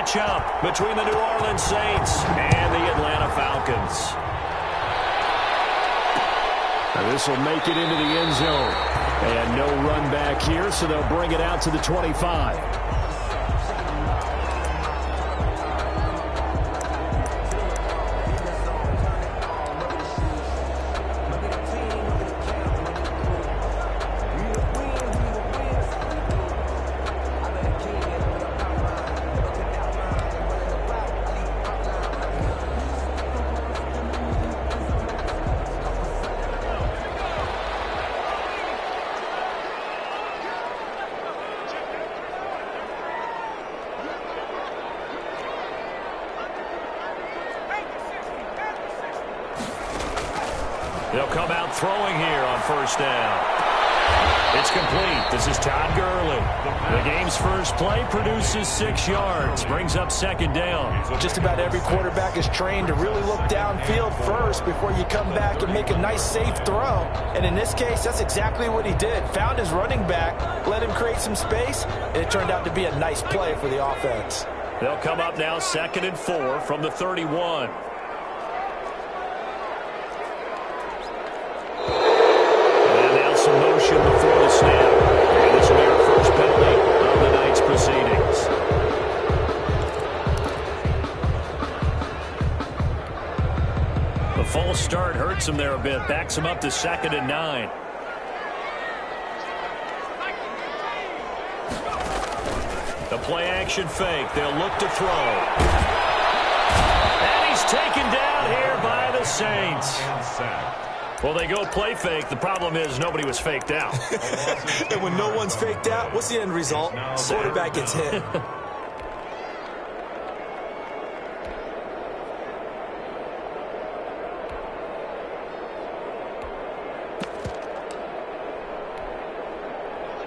matchup between the New Orleans Saints and the Atlanta Falcons. Now this will make it into the end zone. And no run back here, so they'll bring it out to the 25. They'll come out throwing here on first down. It's complete. This is Todd Gurley. The game's first play produces 6 yards. Brings up second down. Just about every quarterback is trained to really look downfield first before you come back and make a nice, safe throw. And in this case, that's exactly what he did. Found his running back, let him create some space, and it turned out to be a nice play for the offense. They'll come up now 2nd and 4 from the 31. Some motion before the snap. And this will be our first penalty of the night's proceedings. The false start hurts him there a bit. Backs him up to 2nd and 9. The play action fake. They'll look to throw. And he's taken down here by the Saints. Well, they go play fake. The problem is nobody was faked out. And when no one's faked out, what's the end result? Quarterback gets hit.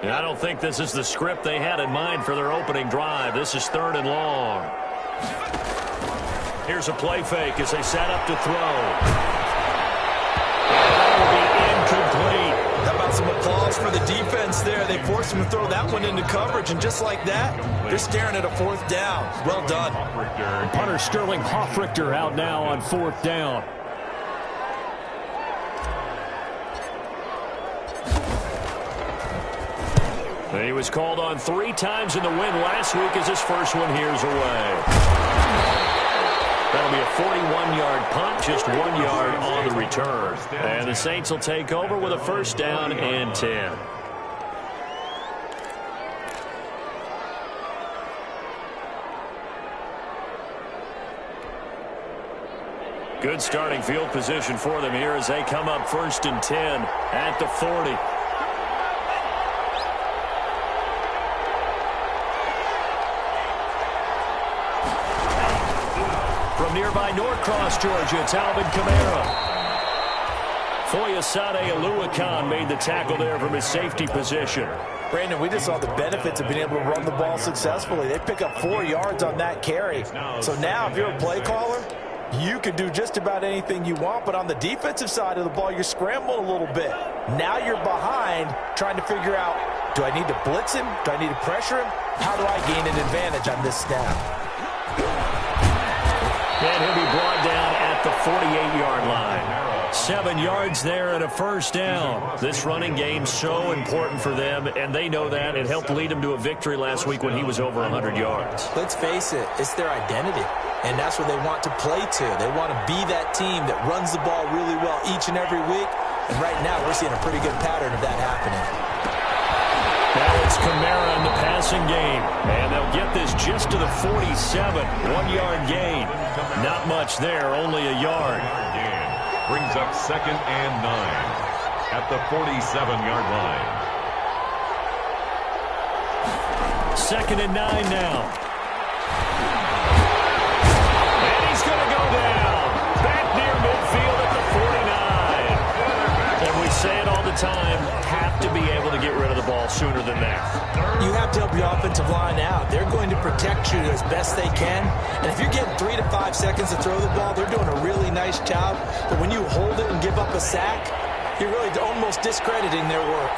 And I don't think this is the script they had in mind for their opening drive. This is 3rd and long. Here's a play fake as they set up to throw. How about some applause for the defense there? They forced him to throw that one into coverage, and just like that, they're staring at a 4th down. Well done. Punter Sterling Hoffrichter out now on 4th down. He was called on 3 times in the win last week as his first one here's away. That'll be a 41-yard punt, just 1 yard on the return. And the Saints will take over with a 1st down and 10. Good starting field position for them here as they come up 1st and 10 at the 40. From nearby Norcross, Georgia, it's Alvin Kamara. Foyesade Oluwakan made the tackle there from his safety position. Brandon, we just saw the benefits of being able to run the ball successfully. They pick up 4 yards on that carry. So now if you're a play caller, you can do just about anything you want, but on the defensive side of the ball, you're scrambling a little bit. Now you're behind trying to figure out, do I need to blitz him? Do I need to pressure him? How do I gain an advantage on this snap? And he'll be brought down at the 48-yard line. 7 yards there and a 1st down. This running game's so important for them, and they know that. It helped lead them to a victory last week when he was over 100 yards. Let's face it, it's their identity, and that's what they want to play to. They want to be that team that runs the ball really well each and every week, and right now we're seeing a pretty good pattern of that happening. Now it's Kamara in the passing game, and they'll get this just to the 47. 1 yard gain. Not much there, only a yard. Brings up 2nd and 9 at the 47-yard line. 2nd and 9 now. And he's going to go down. Back near midfield at the 49. And we say it all the time, have to be able to get rid of the ball sooner than that. You have to help your offensive line out. They're going to protect you as best they can. And if you're getting 3 to 5 seconds to throw the ball, they're doing a really nice job. But when you hold it and give up a sack, you're really almost discrediting their work.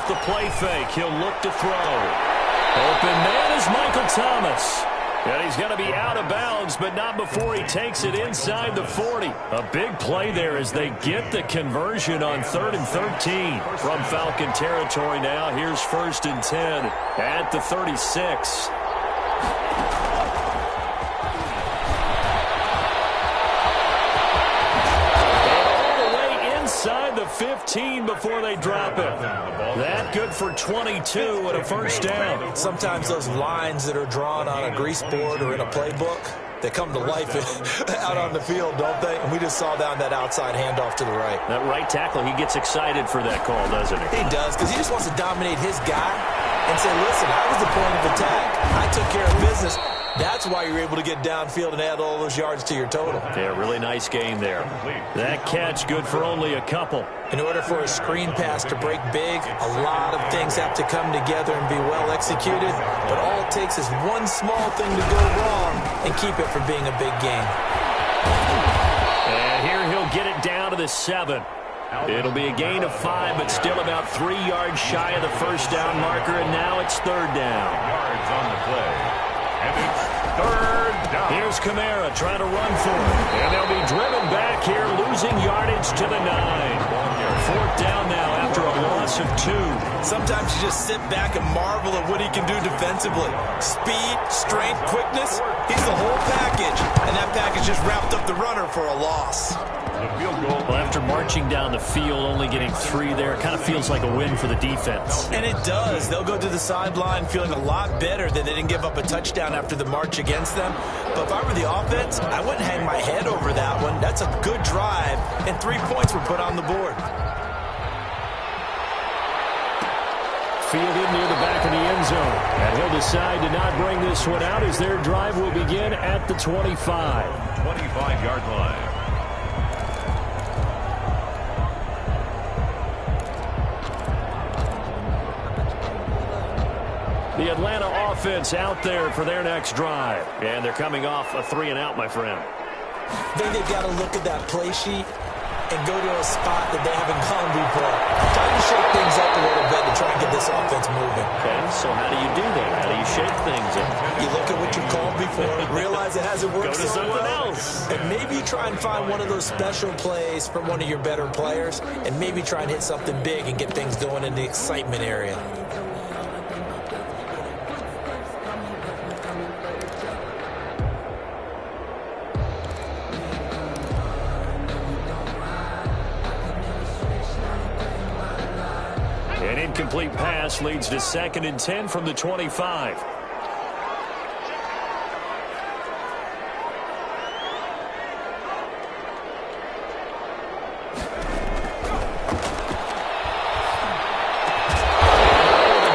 off the play fake. He'll look to throw. Open man is Michael Thomas. And he's going to be out of bounds, but not before he takes it inside the 40. A big play there as they get the conversion on 3rd and 13. From Falcon territory now, here's 1st and 10 at the 36. Inside the 15 before they drop it. That good for 22 and a first down. Sometimes those lines that are drawn on a grease board or in a playbook, they come to life out on the field, don't they? And we just saw down that outside handoff to the right. That right tackle, he gets excited for that call, doesn't he? He does, because he just wants to dominate his guy and say, listen, I was the point of attack. I took care of business. That's why you're able to get downfield and add all those yards to your total. Yeah, really nice game there. That catch good for only a couple. In order for a screen pass to break big, a lot of things have to come together and be well executed. But all it takes is one small thing to go wrong and keep it from being a big game. And here he'll get it down to the 7. It'll be a gain of 5, but still about 3 yards shy of the first down marker, and now it's 3rd down. Yards on the play. And it's 3rd down. Here's Kamara trying to run for it. And they'll be driven back here, losing yardage to the 9. 4th down now after a loss of 2. Sometimes you just sit back and marvel at what he can do defensively. Speed, strength, quickness, he's the whole package. And that package just wrapped up the runner for a loss. Well, after marching down the field, only getting 3 there, it kind of feels like a win for the defense. And it does. They'll go to the sideline feeling a lot better that they didn't give up a touchdown after the march against them. But if I were the offense, I wouldn't hang my head over that one. That's a good drive, and 3 points were put on the board. Fielded near the back of the end zone. And he'll decide to not bring this one out as their drive will begin at the 25. 25-yard line. The Atlanta offense out there for their next drive. And they're coming off a 3-and-out, my friend. I think they've got to look at that play sheet and go to a spot that they haven't gone before. Time to shake things up a little bit to try and get this offense moving. Okay, so how do you do that? How do you shake things up? You look at what you called before, realize it hasn't worked Go to so something well, else. and maybe try and find one of those special plays from one of your better players, and maybe try and hit something big and get things going in the excitement area. An incomplete pass leads to 2nd and 10 from the 25.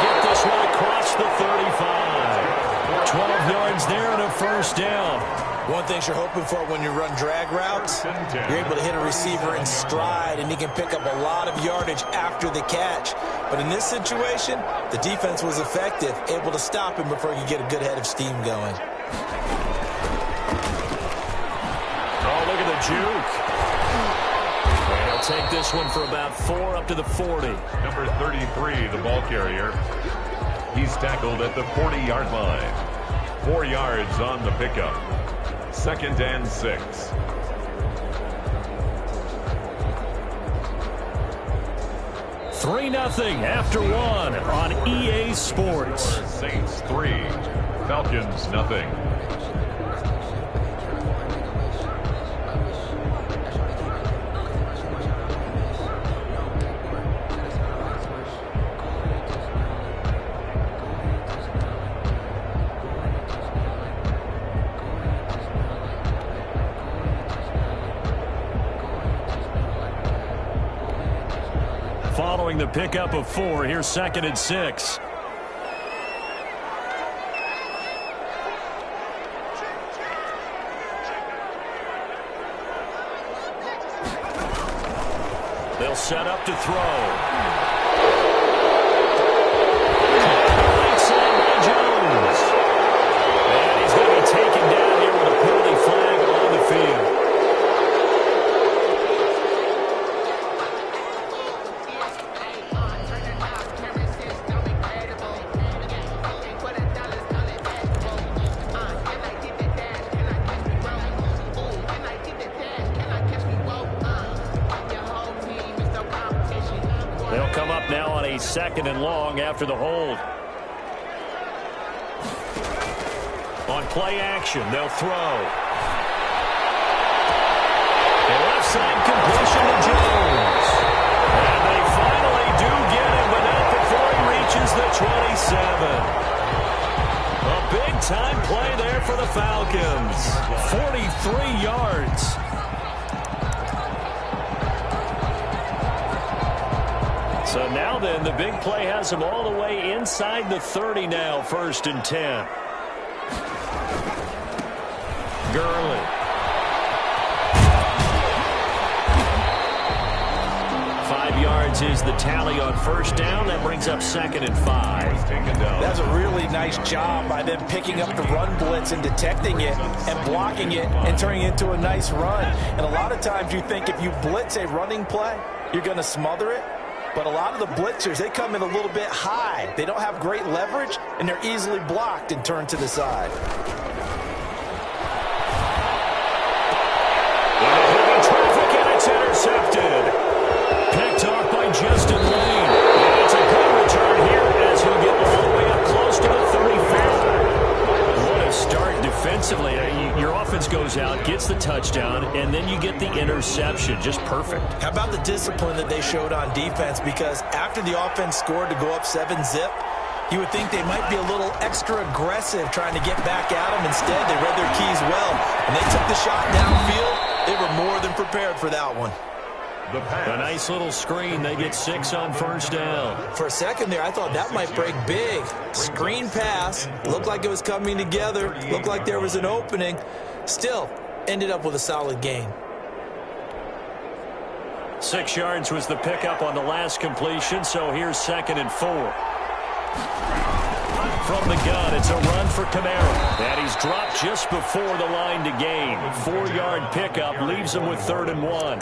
Get this one across the 35. 12 yards there and a first down. One thing you're hoping for when you run drag routes, you're able to hit a receiver in stride, and he can pick up a lot of yardage after the catch. But in this situation, the defense was effective, able to stop him before he could get a good head of steam going. Oh, look at the juke. And he'll take this one for about 4 up to the 40. Number 33, the ball carrier. He's tackled at the 40-yard line. 4 yards on the pickup. 2nd and 6. Three 0 after 1 on EA Sports. Saints 3, Falcons nothing. Following the pickup of 4, here's 2nd and 6. They'll set up to throw. Jones. And he's going to be taken down here with a penalty flag on the field. second and long after the hold. On play action, they'll throw. A left side completion to Jones. And they finally do get him, but not before he reaches the 27. A big-time play there for the Falcons. 43 yards. So now then, the big play has him all the way inside the 30 now, 1st and 10. Gurley. 5 yards is the tally on 1st down. That brings up 2nd and 5. That's a really nice job by them picking up the run blitz and detecting it and blocking it and turning it into a nice run. And a lot of times you think if you blitz a running play, you're going to smother it. But a lot of the blitzers, they come in a little bit high. They don't have great leverage, and they're easily blocked and turned to the side. Traffic, and it's intercepted. Picked off by Justin Lane. And it's a good return here as he'll get all the way up close to the 35. What a start defensively. Your offense goes out, gets the touchdown, and then you get the interception. Just perfect. How about the discipline that they showed on defense? Because after the offense scored to go up 7-zip, you would think they might be a little extra aggressive trying to get back at them. Instead, they read their keys well, and they took the shot downfield. They were more than prepared for that one. A nice little screen. They get 6 on 1st down. For a second there, I thought that might break big. Screen pass. Looked like it was coming together. Looked like there was an opening. Still, ended up with a solid gain. 6 yards was the pickup on the last completion, so here's 2nd and 4. From the gun, it's a run for Kamara. And he's dropped just before the line to gain. 4-yard pickup leaves him with 3rd and 1.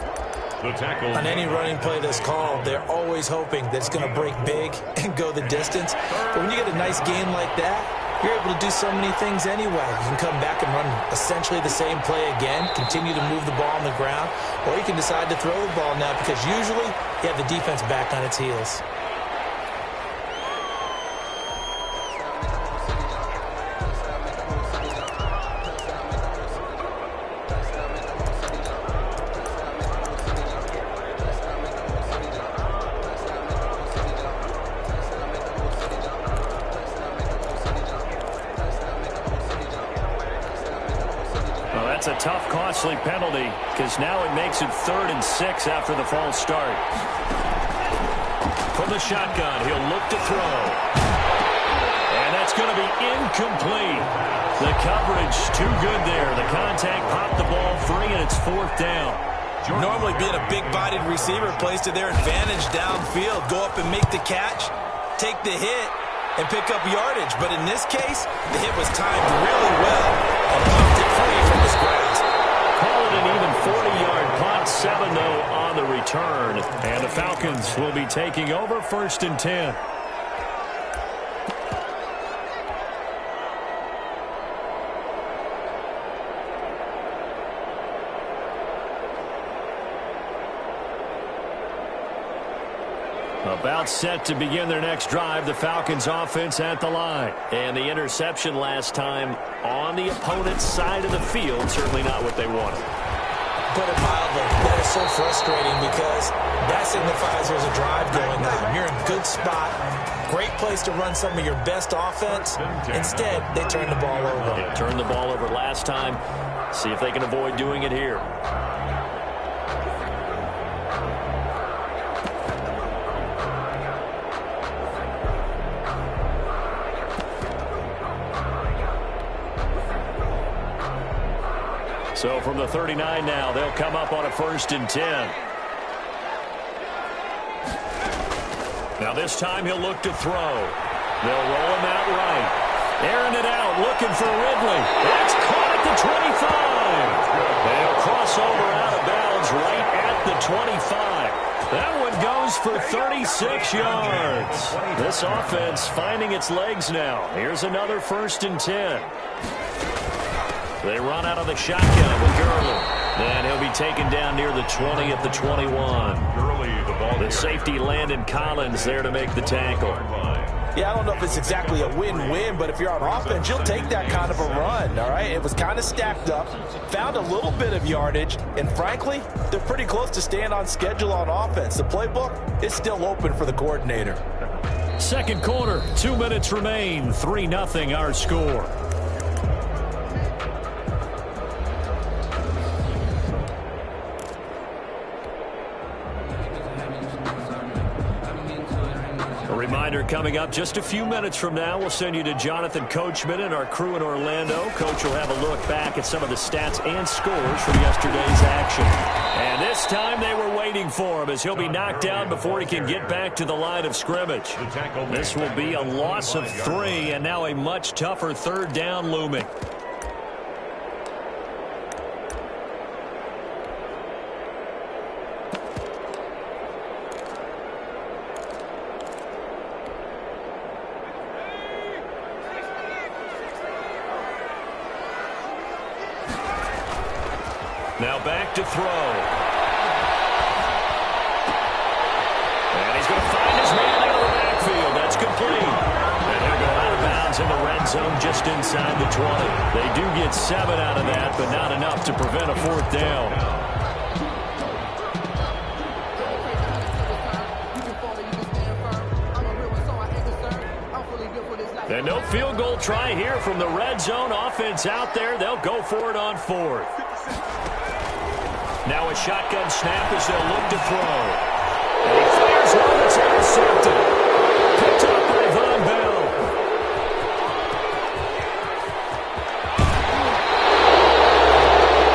The tackle. On any running play that's called, they're always hoping that it's going to break big and go the distance. But when you get a nice game like that, you're able to do so many things anyway. You can come back and run essentially the same play again, continue to move the ball on the ground, or you can decide to throw the ball now because usually you have the defense back on its heels. That's a tough, costly penalty because now it makes it 3rd and 6 after the false start. From the shotgun, he'll look to throw. And that's going to be incomplete. The coverage too good there. The contact popped the ball free, and it's 4th down. Normally being a big-bodied receiver plays to their advantage downfield. Go up and make the catch, take the hit, and pick up yardage. But in this case, the hit was timed really well and popped it free from his grasp. Call it an even 40-yard punt. 7, though, on the return. And the Falcons will be taking over 1st and 10. About set to begin their next drive, the Falcons offense at the line. And the interception last time on the opponent's side of the field, certainly not what they wanted. Put it mildly, that is so frustrating because that signifies there's a drive going on. You're in a good spot, great place to run some of your best offense. Instead, they turn the ball over. Yeah, turned the ball over last time. See if they can avoid doing it here. So from the 39 now, they'll come up on a 1st and 10. Now this time he'll look to throw. They'll roll him out right. Airing it out, looking for Ridley. That's caught at the 25. They'll cross over out of bounds right at the 25. That one goes for 36 yards. This offense finding its legs now. Here's another 1st and 10. They run out of the shotgun with Gurley. And he'll be taken down near the 20 at the 21. The safety, Landon Collins, there to make the tackle. Yeah, I don't know if it's exactly a win-win, but if you're on offense, you'll take that kind of a run, all right? It was kind of stacked up, found a little bit of yardage, and frankly, they're pretty close to staying on schedule on offense. The playbook is still open for the coordinator. Second quarter, 2 minutes remain, 3-0 our score. Reminder coming up just a few minutes from now. We'll send you to Jonathan Coachman and our crew in Orlando. Coach will have a look back at some of the stats and scores from yesterday's action. And this time they were waiting for him as he'll be knocked down before he can get back to the line of scrimmage. This will be a loss of 3 and now a much tougher third down looming. Now back to throw. And he's going to find his man out of the backfield. That's complete. And he'll go out of bounds in the red zone just inside the 20. They do get 7 out of that, but not enough to prevent a fourth down. And no field goal try here from the red zone. Offense out there. They'll go for it on 4th. Now a shotgun snap as they'll look to throw. And he fires one that's intercepted. Picked up by Von Bell.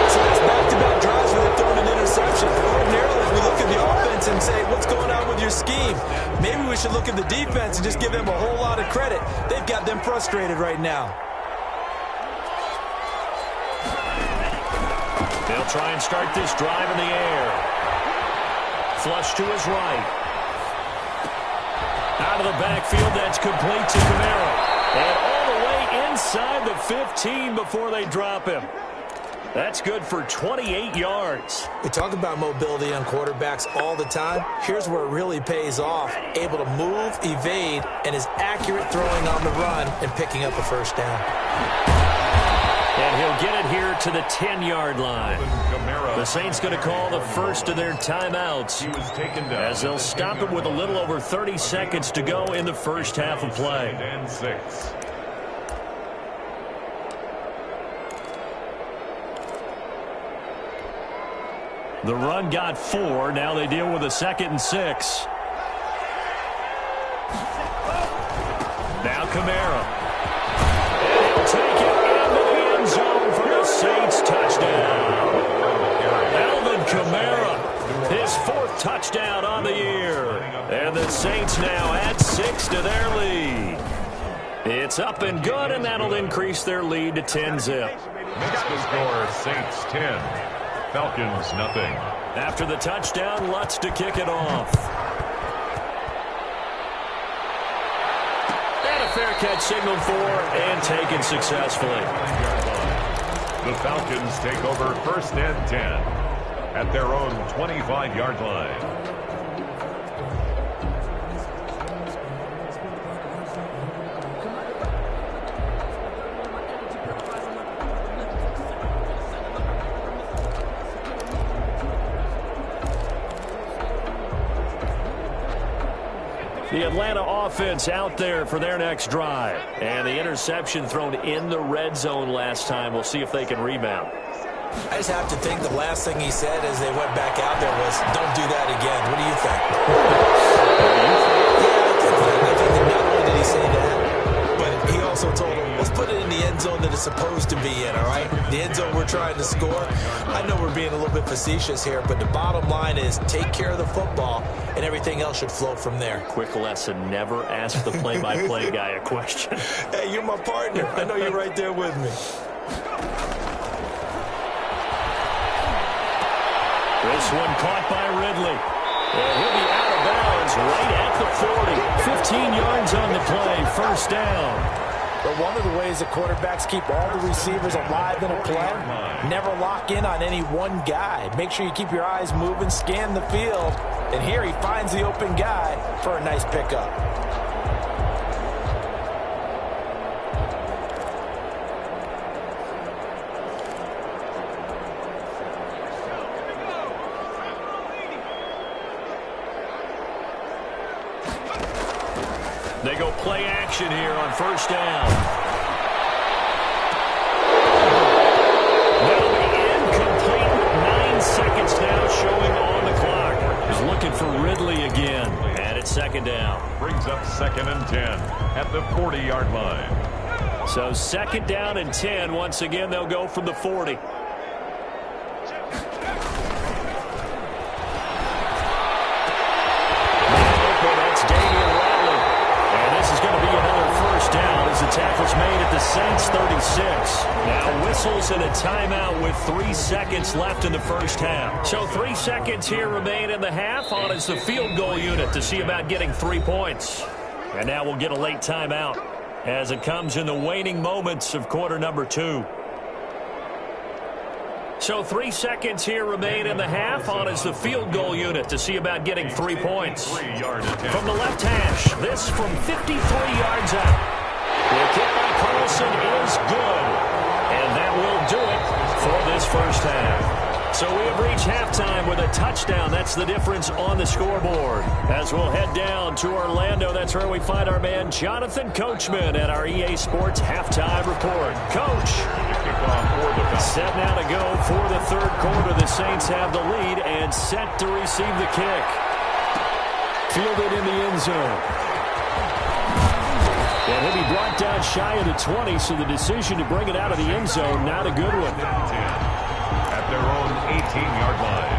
So that's back-to-back drives where they're throwing an interception. Ordinarily, we look at the offense and say, what's going on with your scheme? Maybe we should look at the defense and just give them a whole lot of credit. They've got them frustrated right now. They'll try and start this drive in the air. Flush to his right. Out of the backfield, that's complete to Kamara. And all the way inside the 15 before they drop him. That's good for 28 yards. We talk about mobility on quarterbacks all the time. Here's where it really pays off. Able to move, evade, and is accurate throwing on the run and picking up a first down. And he'll get it here to the 10-yard line. The Saints going to call the first of their timeouts as they'll stop it with a little over 30 seconds to go in the first half of play. The run got 4. Now they deal with a 2nd and 6. Now Kamara. And he'll take it into the end zone for the Saints touchdown. Alvin Kamara, his 4th touchdown on the year. And the Saints now add 6 to their lead. It's up and good, and that'll increase their lead to 10-zip. Next to score, Saints 10. Falcons, nothing. After the touchdown, Lutz to kick it off. And a fair catch signaled for and taken successfully. The Falcons take over 1st and 10 at their own 25-yard line. The Atlanta offense out there for their next drive. And the interception thrown in the red zone last time. We'll see if they can rebound. I just have to think the last thing he said as they went back out there was, don't do that again. What do you think? I think that not only did he say that, but he also told him, let's put it in the end zone that it's supposed to be in, all right? The end zone we're trying to score. I know we're being a little bit facetious here, but the bottom line is take care of the football, and everything else should flow from there. Quick lesson, never ask the play-by-play guy a question. Hey, you're my partner. I know you're right there with me. This one caught by Ridley. And he'll be out of bounds right at the 40. 15 yards on the play, first down. But one of the ways that quarterbacks keep all the receivers alive in a play, never lock in on any one guy. Make sure you keep your eyes moving, scan the field. And here he finds the open guy for a nice pickup. They go play action here on first down. That'll be incomplete with 9 seconds now showing on the clock. He's looking for Ridley again. And it's second down. Brings up 2nd and 10 at the 40-yard line. So 2nd down and 10. Once again, they'll go from the 40. The tackle's made at the Saints 36. Now whistles and a timeout with 3 seconds left in the first half. So 3 seconds here remain in the half on as the field goal unit to see about getting 3 points. And now we'll get a late timeout as it comes in the waning moments of quarter number 2. So 3 seconds here remain in the half on as the field goal unit to see about getting 3 points. From the left hash, this from 53 yards out. The kick by Carlson is good, and that will do it for this first half. So we have reached halftime with a touchdown. That's the difference on the scoreboard. As we'll head down to Orlando, that's where we find our man Jonathan Coachman at our EA Sports Halftime Report. Coach, set now to go for the third quarter. The Saints have the lead and set to receive the kick. Fielded in the end zone. And he'll be brought down shy of the 20, so the decision to bring it out of the end zone, not a good one. At their own 18-yard line.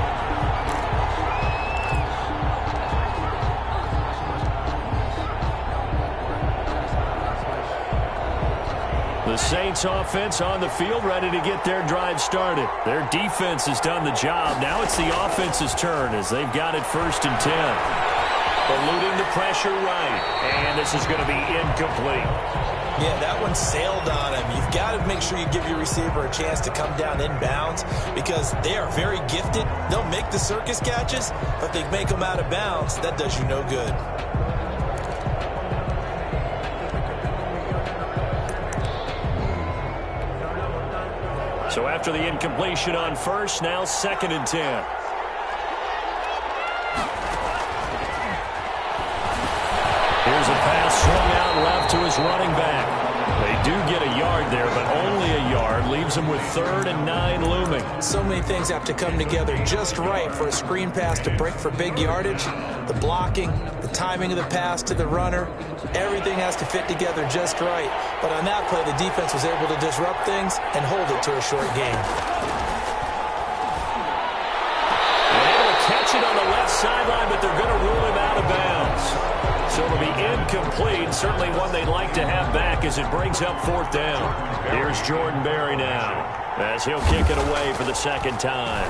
The Saints offense on the field, ready to get their drive started. Their defense has done the job. Now it's the offense's turn as they've got it 1st and 10. Eluding the pressure right, and this is going to be incomplete. Yeah, that one sailed on him. You've got to make sure you give your receiver a chance to come down inbounds because they are very gifted. They'll make the circus catches, but they make them out of bounds. That does you no good. So after the incompletion on first, now 2nd and 10. Here's a pass swung out left to his running back. They do get a yard there, but only a yard. Leaves him with 3rd and 9 looming. So many things have to come together just right for a screen pass to break for big yardage. The blocking, the timing of the pass to the runner, everything has to fit together just right. But on that play, the defense was able to disrupt things and hold it to a short game. They're able to catch it on the left sideline, but they're going to rule him out of bounds. So it'll be incomplete, certainly one they'd like to have back as it brings up 4th down. Here's Jordan Berry now as he'll kick it away for the 2nd time.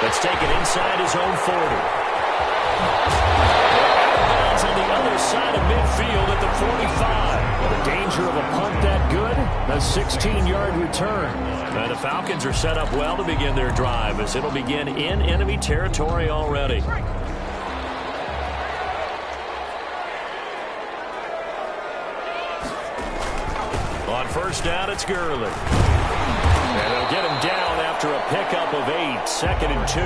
Let's take it inside his own 40. Bounds on the other side of midfield at the 45. The danger of a punt that good? A 16-yard return. And the Falcons are set up well to begin their drive as it'll begin in enemy territory already. On first down, it's Gurley. And they'll get him down after a pickup of 8, 2nd and 2.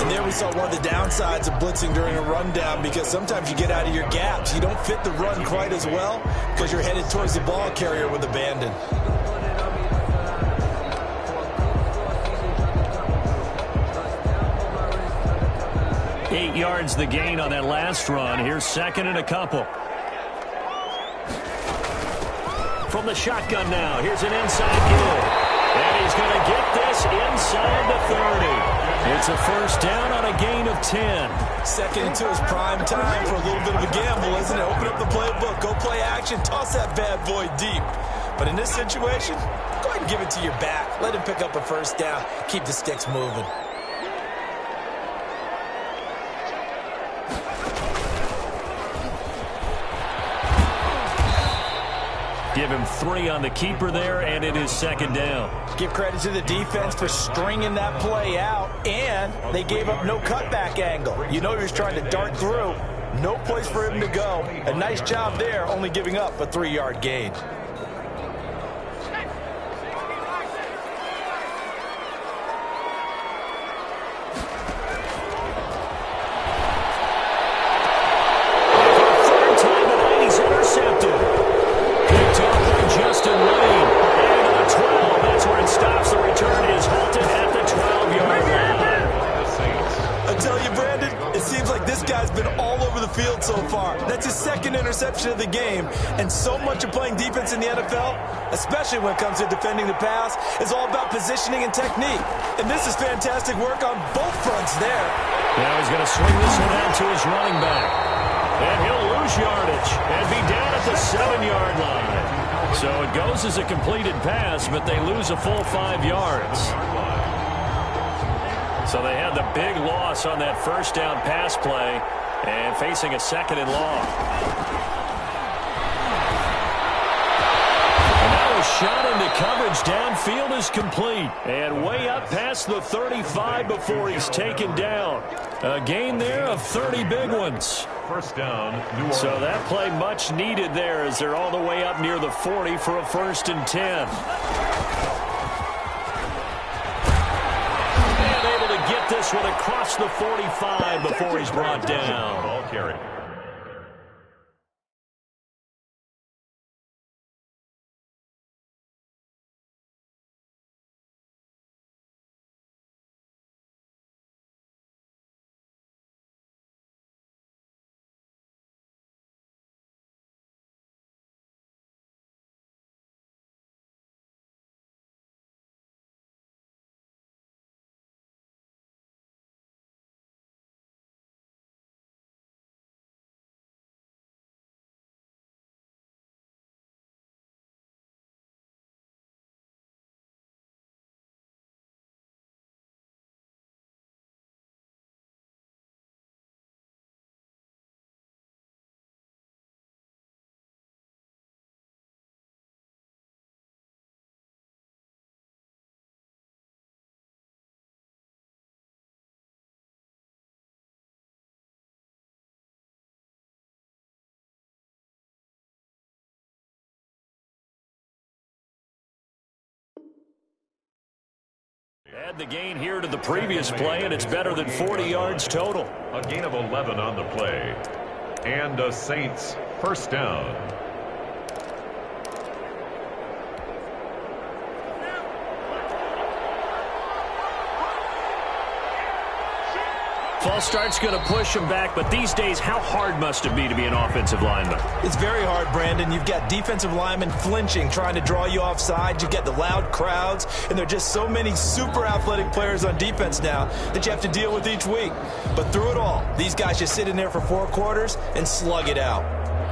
And there we saw one of the downsides of blitzing during a rundown because sometimes you get out of your gaps. You don't fit the run quite as well because you're headed towards the ball carrier with abandon. Eight yards the gain on that last run. Here's 2nd and a couple. From the shotgun now, here's an inside give. And he's going to get this inside the 30. It's a first down on a gain of 10. 2nd and 2 is prime time for a little bit of a gamble, isn't it? Open up the playbook, go play action, toss that bad boy deep. But in this situation, go ahead and give it to your back. Let him pick up a first down. Keep the sticks moving. Give him 3 on the keeper there, and it is second down. Give credit to the defense for stringing that play out, and they gave up no cutback angle. You know he was trying to dart through. No place for him to go. A nice job there, only giving up a 3-yard gain. Interception of the game, and so much of playing defense in the NFL, especially when it comes to defending the pass, is all about positioning and technique. And this is fantastic work on both fronts there. Now he's going to swing this one out to his running back. And he'll lose yardage and be down at the 7-yard line. So it goes as a completed pass, but they lose a full 5 yards. So they had the big loss on that first down pass play and facing a 2nd and long. Shot into coverage. Downfield is complete. And way up past the 35 before he's taken down. A gain there of 30 big ones. First down, New Orleans. So that play much needed there as they're all the way up near the 40 for a 1st and 10. And able to get this one across the 45 before he's brought down. Ball carry. Add the gain here to the previous play, and it's better than 40 yards total. A gain of 11 on the play. And a Saints first down. False start's going to push him back, but these days, how hard must it be to be an offensive lineman? It's very hard, Brandon. You've got defensive linemen flinching, trying to draw you offside. You get the loud crowds, and there are just so many super athletic players on defense now that you have to deal with each week. But through it all, these guys just sit in there for 4 quarters and slug it out.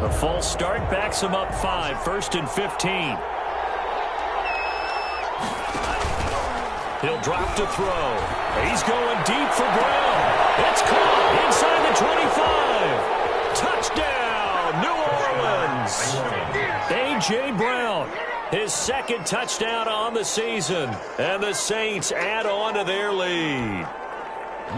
A false start backs him up 5, 1st and 15. He'll drop to throw. He's going deep for Brown. It's caught inside the 25. Touchdown, New Orleans. A.J. Brown, his 2nd touchdown on the season. And the Saints add on to their lead.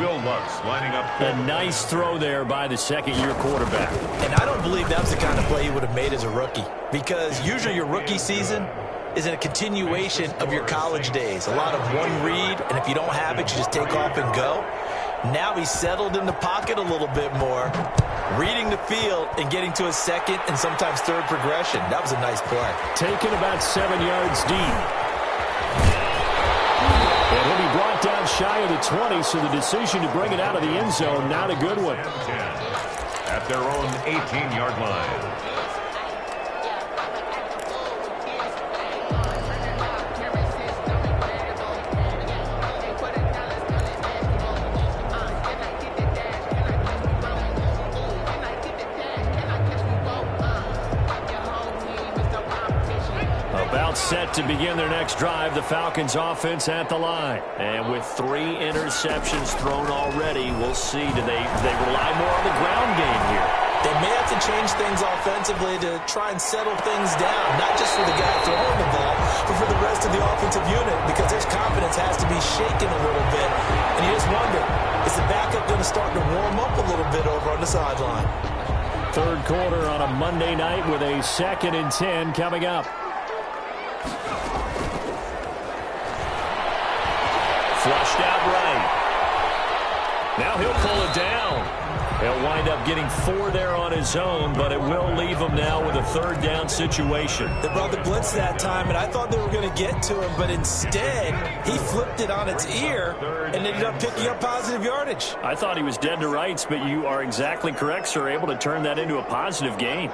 Will Lutz lining up. A nice throw there by the 2nd-year quarterback. And I don't believe that was the kind of play he would have made as a rookie. Because usually your rookie season is a continuation of your college days. A lot of one read, and if you don't have it, you just take off and go. Now he's settled in the pocket a little bit more, reading the field and getting to a 2nd and sometimes 3rd progression. That was a nice play. Taken about 7 yards deep. And he'll be brought down shy of the 20, so the decision to bring it out of the end zone, not a good one. 10 at their own 18-yard line. Set to begin their next drive, the Falcons offense at the line. And with 3 interceptions thrown already, we'll see. Do they rely more on the ground game here? They may have to change things offensively to try and settle things down, not just for the guy throwing the ball, but for the rest of the offensive unit, because his confidence has to be shaken a little bit. And you just wonder, is the backup going to start to warm up a little bit over on the sideline? Third quarter on a Monday night with a 2nd and 10 coming up. Flushed out right. Now he'll pull it down. He'll wind up getting 4 there on his own, but it will leave him now with a 3rd down situation. They brought the blitz that time, and I thought they were going to get to him, but instead he flipped it on its ear and ended up picking up positive yardage. I thought he was dead to rights, but you are exactly correct, sir, able to turn that into a positive gain.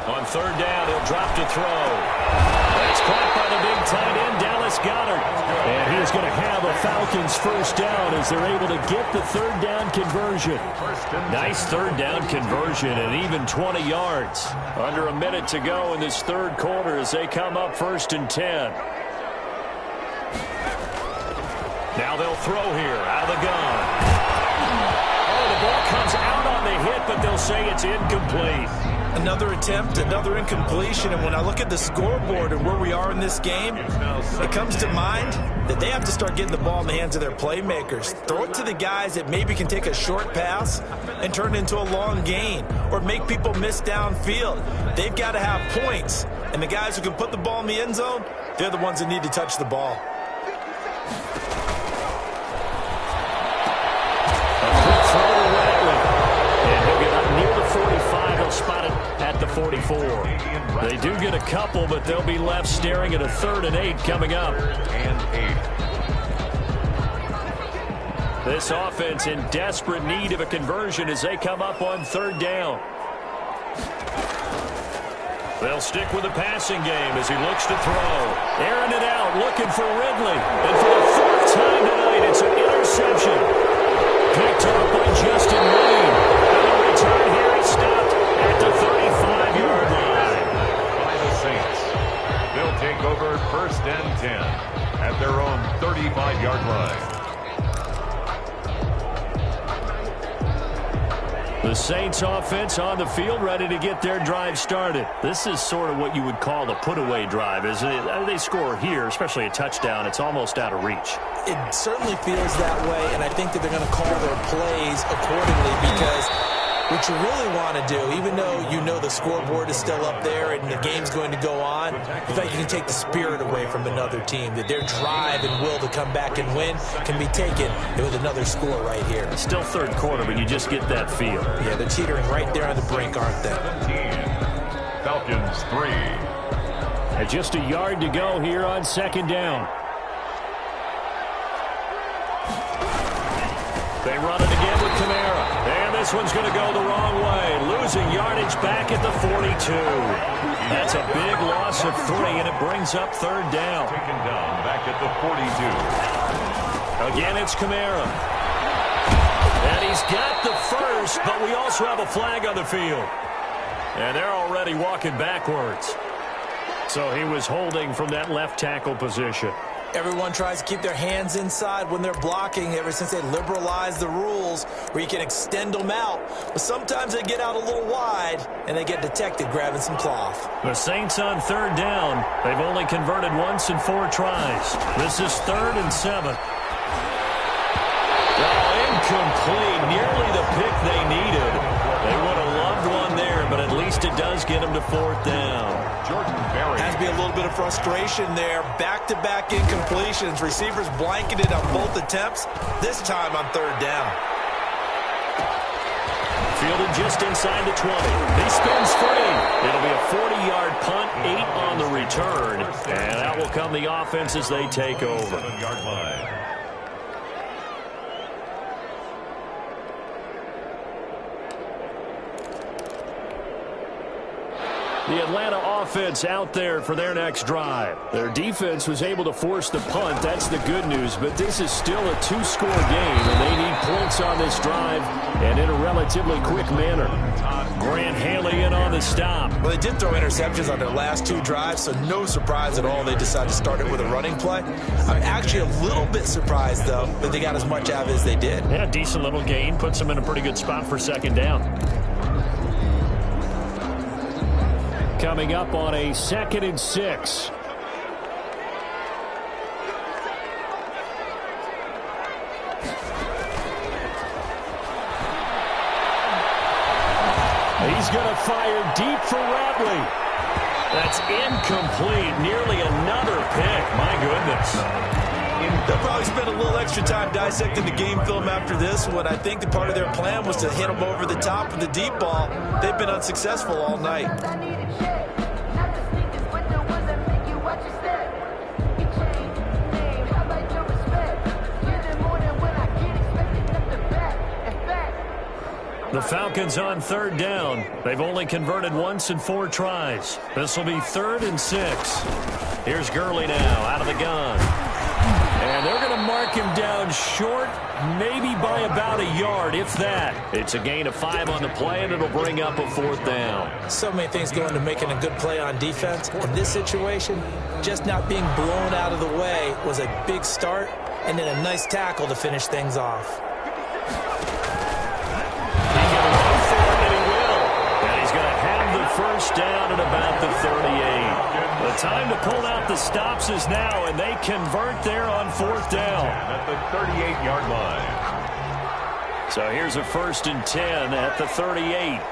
On 3rd down, he'll drop to throw. That's caught by the big tight end, Dallas Goedert. And he is going to have a Falcons 1st down as they're able to get the 3rd down conversion. Nice 3rd down conversion and even 20 yards. Under a minute to go in this 3rd quarter as they come up 1st and 10. Now they'll throw here out of the gun. Oh, the ball comes out on the hit, but they'll say it's incomplete. Another attempt, another incompletion, and when I look at the scoreboard and where we are in this game, it comes to mind that they have to start getting the ball in the hands of their playmakers. Throw it to the guys that maybe can take a short pass and turn it into a long gain or make people miss downfield. They've got to have points, and the guys who can put the ball in the end zone, they're the ones that need to touch the ball. Spot it at the 44. They do get a couple, but they'll be left staring at a 3rd and 8 coming up. This offense in desperate need of a conversion as they come up on 3rd down. They'll stick with the passing game as he looks to throw. Airing it out, looking for Ridley. And for the 4th time tonight, it's an interception. Picked up by Justin Wayne. And the return here is stopped at the 35-yard line. By the Saints. They'll take over 1st and 10 at their own 35-yard line. The Saints offense on the field ready to get their drive started. This is sort of what you would call the put-away drive, isn't it? They score here, especially a touchdown. It's almost out of reach. It certainly feels that way, and I think that they're going to call their plays accordingly because what you really want to do, even though you know the scoreboard is still up there and the game's going to go on, in fact, you can take the spirit away from another team, that their drive and will to come back and win can be taken with another score right here. It's still 3rd quarter, but you just get that feel. Yeah, they're teetering right there on the brink, aren't they? Falcons 3. And just a yard to go here on 2nd down. They run it again with Kamara. And this one's going to go the wrong way. Losing yardage back at the 42. That's a big loss of 3, and it brings up 3rd down. Taken down back at the 42. Again, it's Kamara. And he's got the 1st, but we also have a flag on the field. And they're already walking backwards. So he was holding from that left tackle position. Everyone tries to keep their hands inside when they're blocking ever since they liberalized the rules where you can extend them out. But sometimes they get out a little wide and they get detected grabbing some cloth. The Saints on 3rd down. They've only converted once in 4 tries. This is 3rd and 7. Oh, incomplete. Nearly the pick they needed. They would have loved one there, but at least it does get them to 4th down. Jordan Berry. Has to be a little bit of frustration there. Back-to-back incompletions. Receivers blanketed on both attempts, this time on 3rd down. Fielded just inside the 20. He spins free. It'll be a 40-yard punt, 8 on the return. And that will come the offense as they take over. 7-yard line. The Atlanta offense out there for their next drive. Their defense was able to force the punt. That's the good news. But this is still a 2-score game, and they need points on this drive and in a relatively quick manner. Grant Haley in on the stop. Well, they did throw interceptions on their last 2 drives, so no surprise at all they decided to start it with a running play. I'm actually a little bit surprised, though, that they got as much out of it as they did. Yeah, decent little gain. Puts them in a pretty good spot for second down. Coming up on a 2nd and 6. He's going to fire deep for Ratley. That's incomplete. Nearly another pick. My goodness. They'll probably spend a little extra time dissecting the game film after this one. I think that part of their plan was to hit them over the top of the deep ball. They've been unsuccessful all night. The Falcons on 3rd down. They've only converted once in 4 tries. This will be 3rd and 6. Here's Gurley now out of the gun. And they're going to mark him down short, maybe by about a yard, if that. It's a gain of 5 on the play, and it'll bring up a 4th down. So many things go into making a good play on defense. In this situation, just not being blown out of the way was a big start, and then a nice tackle to finish things off. First down at about the 38. The time to pull out the stops is now, and they convert there on 4th down. At the 38-yard line. So here's a 1st and 10 at the 38.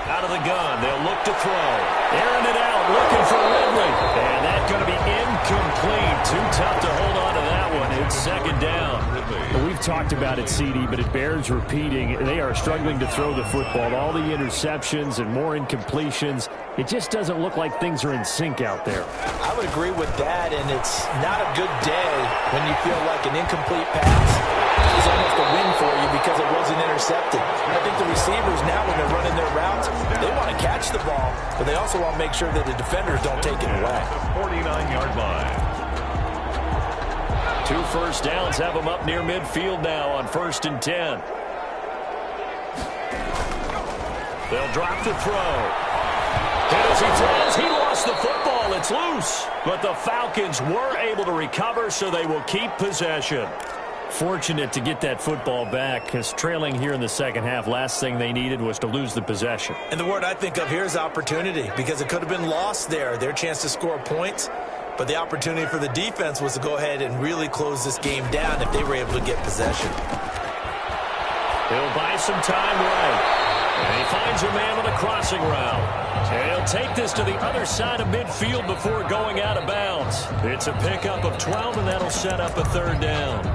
Out of the gun, they'll look to throw. Airing it out, looking for Ridley. And that's going to be incomplete. Too tough to hold on to that one. It's 2nd down. We've talked about it, CD, but it bears repeating. They are struggling to throw the football. All the interceptions and more incompletions. It just doesn't look like things are in sync out there. I would agree with that, and it's not a good day when you feel like an incomplete pass is almost a win for you because it wasn't intercepted. I think the receivers now, when they're running their routes, they want to catch the ball, but they also want to make sure that the defenders don't take it away. The 49-yard line. 2 first downs have them up near midfield now on 1st and 10. They'll drop the throw. And as he throws, he lost the football. It's loose. But the Falcons were able to recover, so they will keep possession. Fortunate to get that football back, because trailing here in the second half, last thing they needed was to lose the possession. And the word I think of here is opportunity, because it could have been lost there, their chance to score points. But the opportunity for the defense was to go ahead and really close this game down if they were able to get possession. He'll buy some time right. And he finds a man on a crossing route. And he'll take this to the other side of midfield before going out of bounds. It's a pickup of 12, and that'll set up a 3rd down.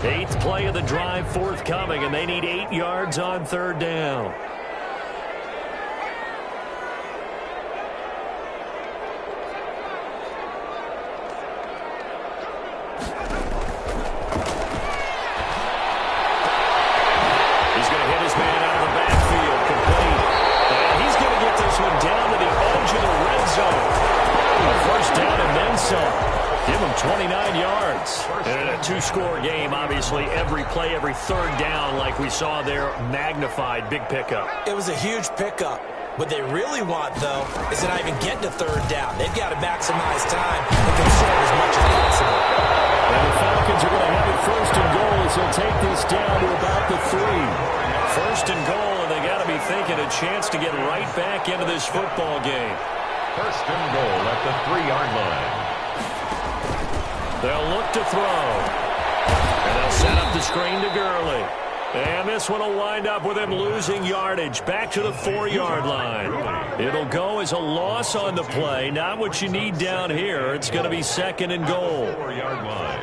Eighth play of the drive forthcoming, and they need 8 yards on 3rd down. He's going to hit his man out of the backfield, complete. And he's going to get this one down to the edge of the red zone. A 1st down and then some. Give him 29 yards. And in a 2-score game, obviously, every play, every 3rd down, like we saw there, magnified, big pickup. It was a huge pickup. What they really want, though, is to not even get to 3rd down. They've got to maximize time and conserve as much as possible. And the Falcons are going to have it 1st and goal as they'll take this down to about the 3. 1st and goal, and they got to be thinking a chance to get right back into this football game. 1st and goal at the 3-yard line. They'll look to throw. And they'll set up the screen to Gurley. And this one will wind up with him losing yardage back to the 4-yard line. It'll go as a loss on the play. Not what you need down here. It's going to be 2nd and goal. 4-yard line.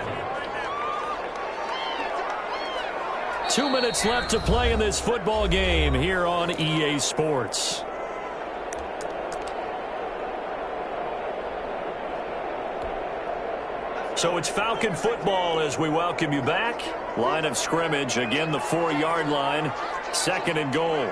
2 minutes left to play in this football game here on EA Sports. So it's Falcon football as we welcome you back. Line of scrimmage, again the 4-yard line, 2nd and goal.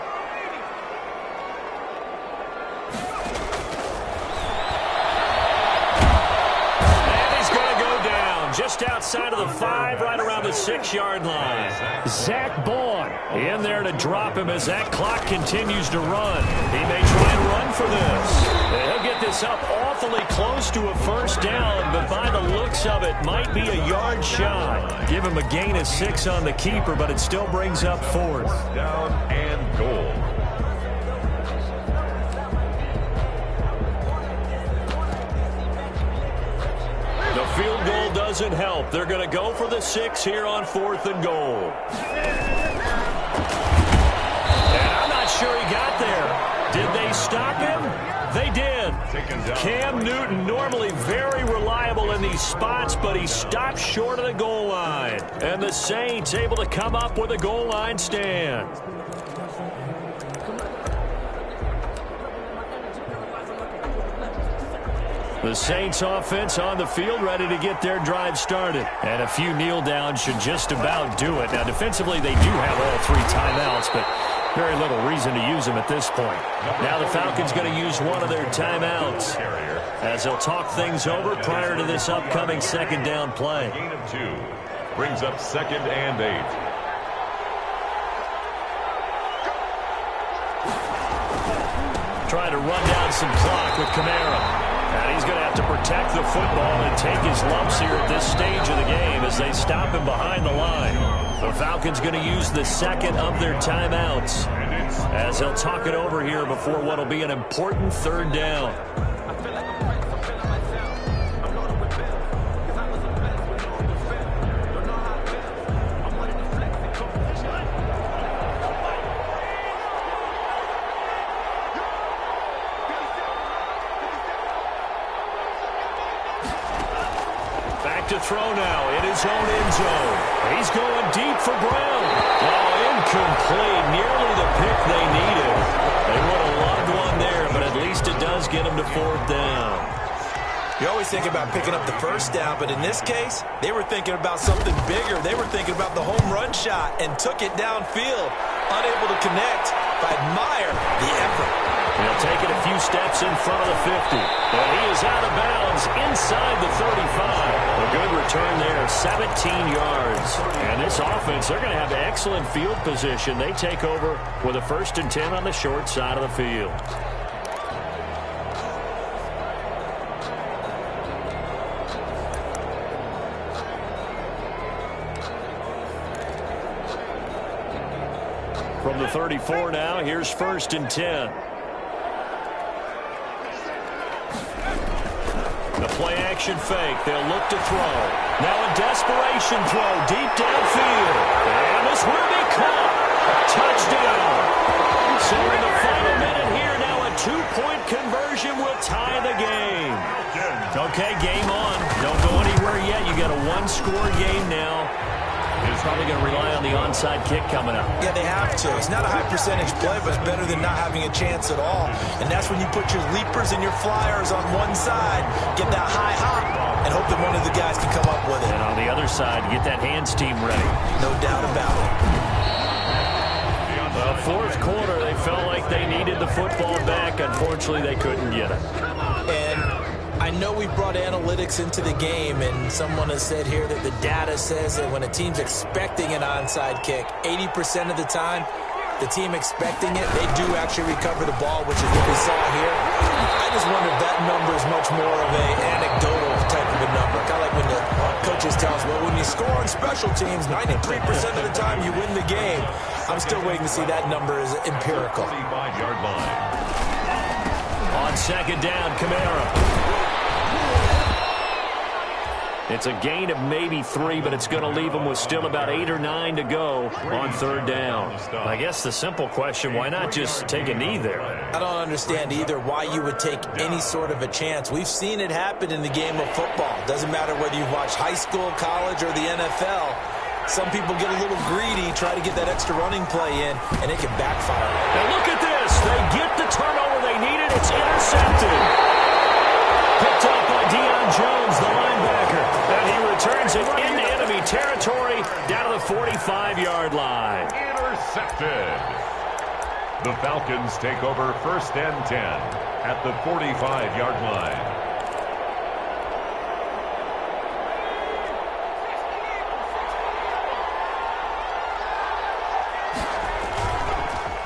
Just outside of the 5, right around the 6-yard line. Zach Baun in there to drop him as that clock continues to run. He may try and run for this. He'll get this up awfully close to a first down, but by the looks of it, might be a yard shy. Give him a gain of 6 on the keeper, but it still brings up 4th. Down and goal. The field goal doesn't help. They're going to go for the 6 here on 4th and goal. And I'm not sure he got there. Did they stop him? They did. Cam Newton, normally very reliable in these spots, but he stopped short of the goal line. And the Saints able to come up with a goal line stand. The Saints offense on the field, ready to get their drive started. And a few kneel downs should just about do it. Now, defensively, they do have all 3 timeouts, but very little reason to use them at this point. Now the Falcons going to use one of their timeouts as they'll talk things over prior to this upcoming 2nd down play. Gain of 2 brings up 2nd and 8. Trying to run down some clock with Kamara. And he's going to have to protect the football and take his lumps here at this stage of the game as they stop him behind the line. The Falcons going to use the 2nd of their timeouts as they'll talk it over here before what will be an important 3rd down. To throw now in his own end zone. He's going deep for Brown. Oh, incomplete. Nearly the pick they needed. They would have loved one there, but at least it does get them to 4th down. You always think about picking up the first down, but in this case, they were thinking about something bigger. They were thinking about the home run shot and took it downfield. Unable to connect, but I admire the effort. He'll take it a few steps in front of the 50. And he is out of bounds inside the 35. A good return there, 17 yards. And this offense, they're going to have excellent field position. They take over with a 1st and 10 on the short side of the field. From the 34 now, here's 1st and 10. The play-action fake. They'll look to throw. Now a desperation throw deep downfield. And this will be caught. Touchdown. So in the final minute here, now a 2-point conversion will tie the game. Okay, game on. Don't go anywhere yet. You got a 1-score game now. He's probably going to rely on the onside kick coming up. Yeah, they have to. It's not a high-percentage play, but it's better than not having a chance at all. And that's when you put your leapers and your flyers on one side, get that high hop, and hope that one of the guys can come up with it. And on the other side, get that hands team ready. No doubt about it. Well, 4th quarter, they felt like they needed the football back. Unfortunately, they couldn't get it. And I know we brought analytics into the game, and someone has said here that the data says that when a team's expecting an onside kick, 80% of the time, the team expecting it, they do actually recover the ball, which is what we saw here. I just wonder if that number is much more of an anecdotal type of a number. Kind of like when the coaches tell us, well, when you score on special teams, 93% of the time you win the game. I'm still waiting to see that number is empirical. 45-yard line. On 2nd down, Kamara. It's a gain of maybe 3, but it's going to leave them with still about 8 or 9 to go on 3rd down. I guess the simple question, why not just take a knee there? I don't understand either why you would take any sort of a chance. We've seen it happen in the game of football. Doesn't matter whether you've watched high school, college, or the NFL. Some people get a little greedy, try to get that extra running play in, and it can backfire. And look at this. They get the turnover they needed. It's intercepted. Picked up by Deion Jones, the linebacker. And he intercepted. The Falcons take over 1st and 10 at the 45-yard line.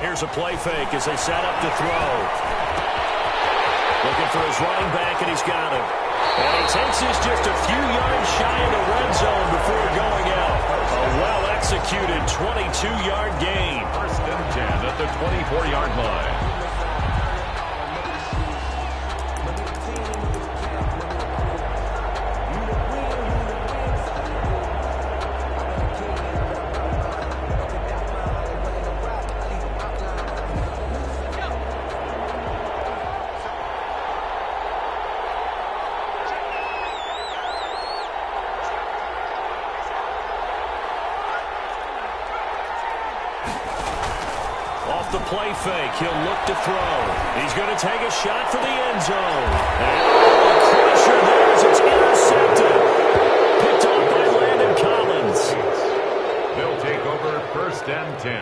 Here's a play fake as they set up to throw. Looking for his running back, and he's got him. And he takes this just a few yards shy of the red zone before going out. A well-executed 22-yard gain. 1st and 10 at the 24-yard line. The play fake. He'll look to throw. He's going to take a shot for the end zone. And a crusher there as it's intercepted. Picked off by Landon Collins. They'll take over 1st and 10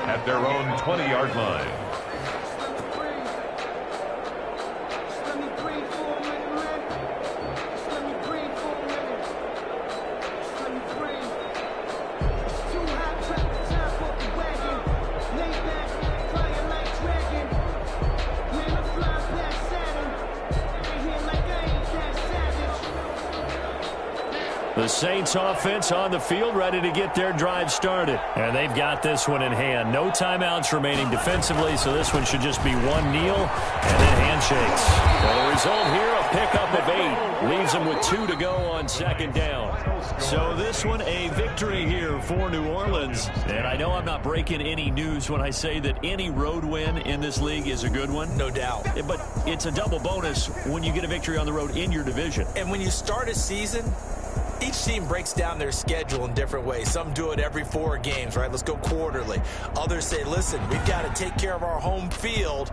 at their own 20-yard line. The Saints offense on the field ready to get their drive started. And they've got this one in hand. No timeouts remaining defensively, so this one should just be one kneel and then handshakes. Well, the result here, a pickup of 8. Leaves them with 2 to go on 2nd down. So this one, a victory here for New Orleans. And I know I'm not breaking any news when I say that any road win in this league is a good one. No doubt. But it's a double bonus when you get a victory on the road in your division. And when you start a season, each team breaks down their schedule in different ways. Some do it every 4 games, right? Let's go quarterly. Others say, listen, we've got to take care of our home field.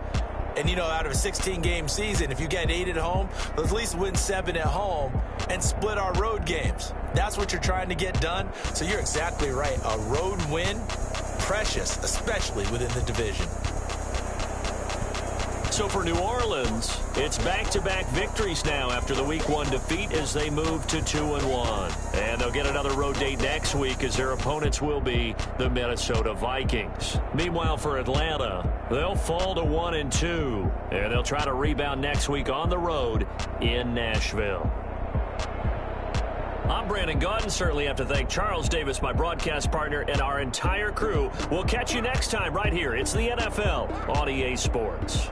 And, you know, out of a 16-game season, if you get 8 at home, let's at least win 7 at home and split our road games. That's what you're trying to get done. So you're exactly right. A road win, precious, especially within the division. So for New Orleans, it's back-to-back victories now after the Week 1 defeat as they move to 2-1. And they'll get another road date next week as their opponents will be the Minnesota Vikings. Meanwhile, for Atlanta, they'll fall to 1-2. And they'll try to rebound next week on the road in Nashville. I'm Brandon Gaudin. Certainly have to thank Charles Davis, my broadcast partner, and our entire crew. We'll catch you next time right here. It's the NFL on EA Sports.